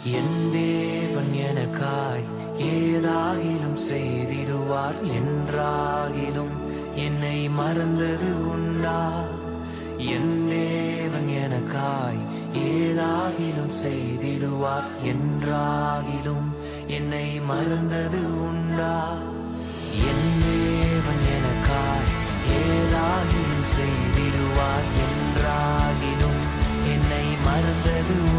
என் தேவன் எனக்காய் ஏதாகிலும் செய்திடுவார் என்றாகிலும் என்னை மறந்தது உண்டா? என் தேவன் எனக்காய் ஏதாகிலும் செய்திடுவார் என்றாகிலும் என்னை மறந்தது உண்டா? என் தேவன் எனக்காய் ஏதாகிலும் செய்திடுவார் என்றாகிலும் என்னை மறந்தது